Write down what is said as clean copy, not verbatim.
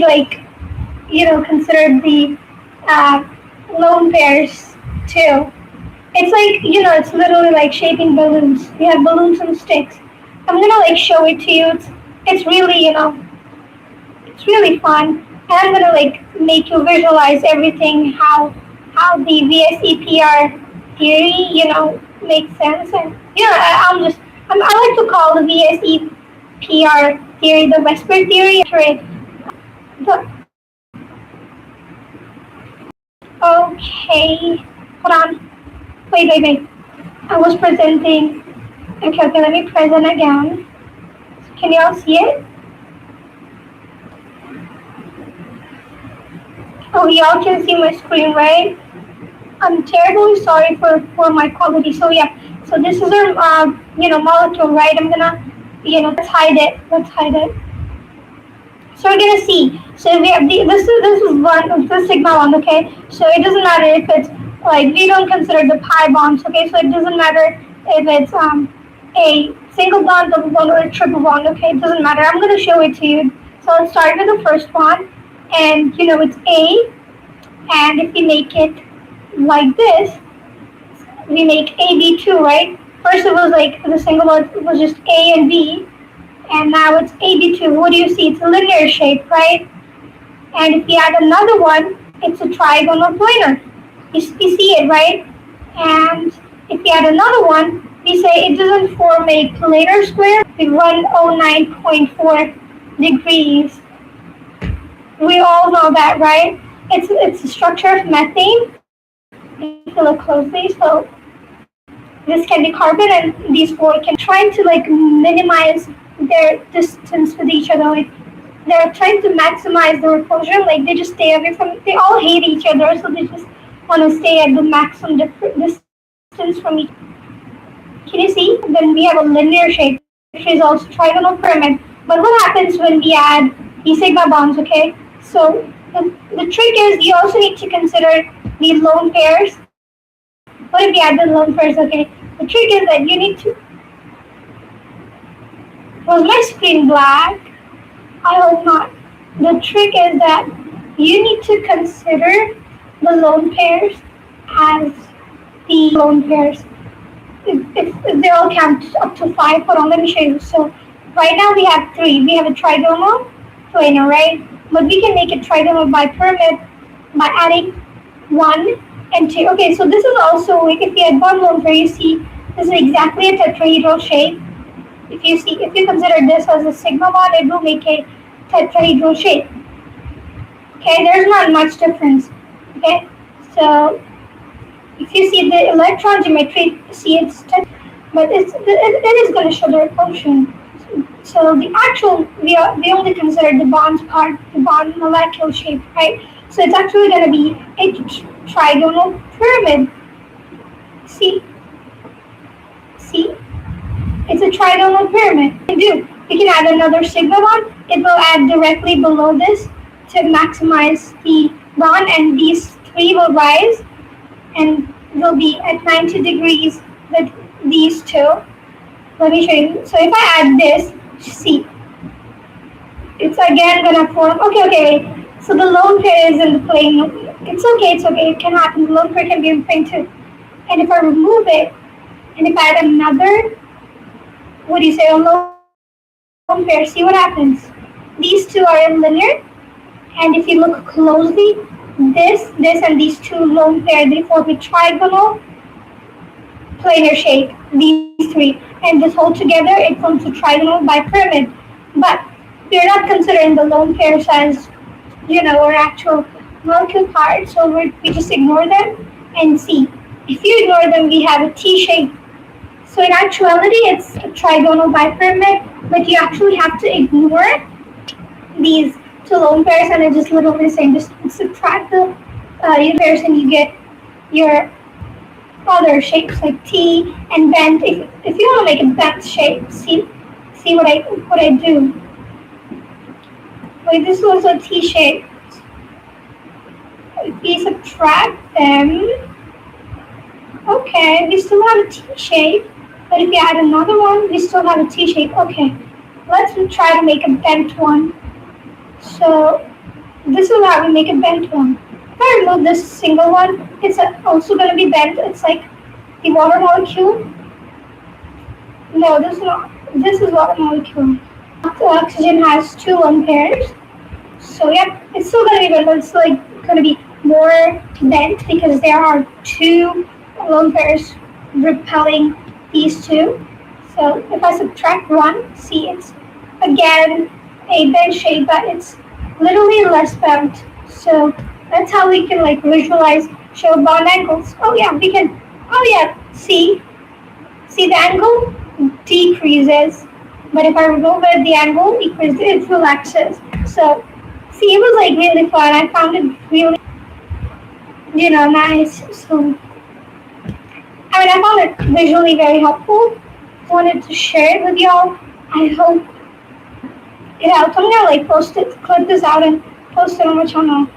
like, consider the lone pairs too. It's like, it's literally like shaping balloons. You have balloons and sticks. I'm gonna like show it to you. It's really, it's really fun. And I'm gonna like make you visualize everything, how the VSEPR theory, makes sense. And I like to call the VSEPR theory the whisper theory. Right? Okay, hold on. Wait. I was presenting. Okay, let me present again. Can you all see it? Oh, y'all can see my screen, right? I'm terribly sorry for my quality. So yeah, so this is our molecule, right? I'm gonna, let's hide it. So we're gonna see. So we have this is sigma one, okay? So it doesn't matter if it's like, we don't consider the pi bonds, okay? So it doesn't matter if it's a single bond, double bond, or a triple bond, okay? It doesn't matter. I'm gonna show it to you. So let's start with the first one, and it's A, and if we make it like this, we make AB2, right? First it was like the single bond, it was just A and B, and now it's AB2. What do you see? It's a linear shape, right? And if we add another one, it's a trigonal planar. You see it, right? And if we add another one, we say it doesn't form a planar square. We run 09.4 degrees. We all know that, right? It's the structure of methane. If you look closely, so this can be carbon, and these four can trying to like minimize their distance with each other. Like, they're trying to maximize their repulsion. Like, they just stay away from. They all hate each other, so they just want to stay at the maximum distance from each. Can you see? Then we have a linear shape, which is also trigonal pyramid. But what happens when we add the sigma bonds? Okay, so the trick is you also need to consider the lone pairs. What if we add the lone pairs? Okay, the trick is that you need to. Was my screen black? I hope not. The trick is that you need to consider the lone pairs as the lone pairs. If they all count up to 5, hold on, let me show you. So right now we have 3. We have a trigonal planar, right? But we can make it trigonal by pyramid by adding 1 and 2. Okay, so this is also, like, if you add one lone pair, you see this is exactly a tetrahedral shape. If you consider this as a sigma bond, it will make a tetrahedral shape. Okay, there's not much difference. Okay, so if you see the electron geometry, see but it is going to show the repulsion. So the actual, we only consider the bonds part, the bond molecule shape, right? So it's actually going to be a trigonal pyramid. See, it's a trigonal pyramid. We can add another sigma bond. It will add directly below this to maximize the bond, and these 3 will rise and will be at 90 degrees with these 2. Let me show you. So if I add this, see, it's again gonna form. Okay, wait. So the lone pair is in the plane. It's okay. It can happen. The lone pair can be in plane too. And if I remove it, and if I add another, what do you say, a lone pair? See what happens. These 2 are in linear, and if you look closely, this, and these 2 lone pair, they form a trigonal planar shape. These 3, and this whole together, it forms a trigonal bipyramid. But we're not considering the lone pairs as, our actual molecule part, so we just ignore them and see. If you ignore them, we have a T shape. So in actuality, it's a trigonal bipyramid, but you actually have to ignore these 2 lone pairs, and it's just literally saying just subtract the pairs, and you get your other shapes like T and bent. If you want to make a bent shape, see what I do. Like, this was a T shape. If we subtract them, okay, we still have a T shape. But if we add another one, we still have a T shape. Okay, let's try to make a bent one. So this is how we make a bent one. If I remove this single one, it's also going to be bent. It's like the water molecule. No, this is not. This is water molecule. The oxygen has two lone pairs. So yeah, it's still going to be bent, but it's like going to be more bent because there are two lone pairs repelling these two. So if I subtract one, see it's again a bent shape, but it's literally less bent. So that's how we can like visualize show bond angles. Oh yeah, we can. Oh yeah, see the angle decreases, but if I remove it, the angle increases. It relaxes. So see, it was like really fun. I found it really nice. So I found it visually very helpful. Wanted to share it with y'all. I hope it helped. I'm gonna like clip this out and post it on my channel.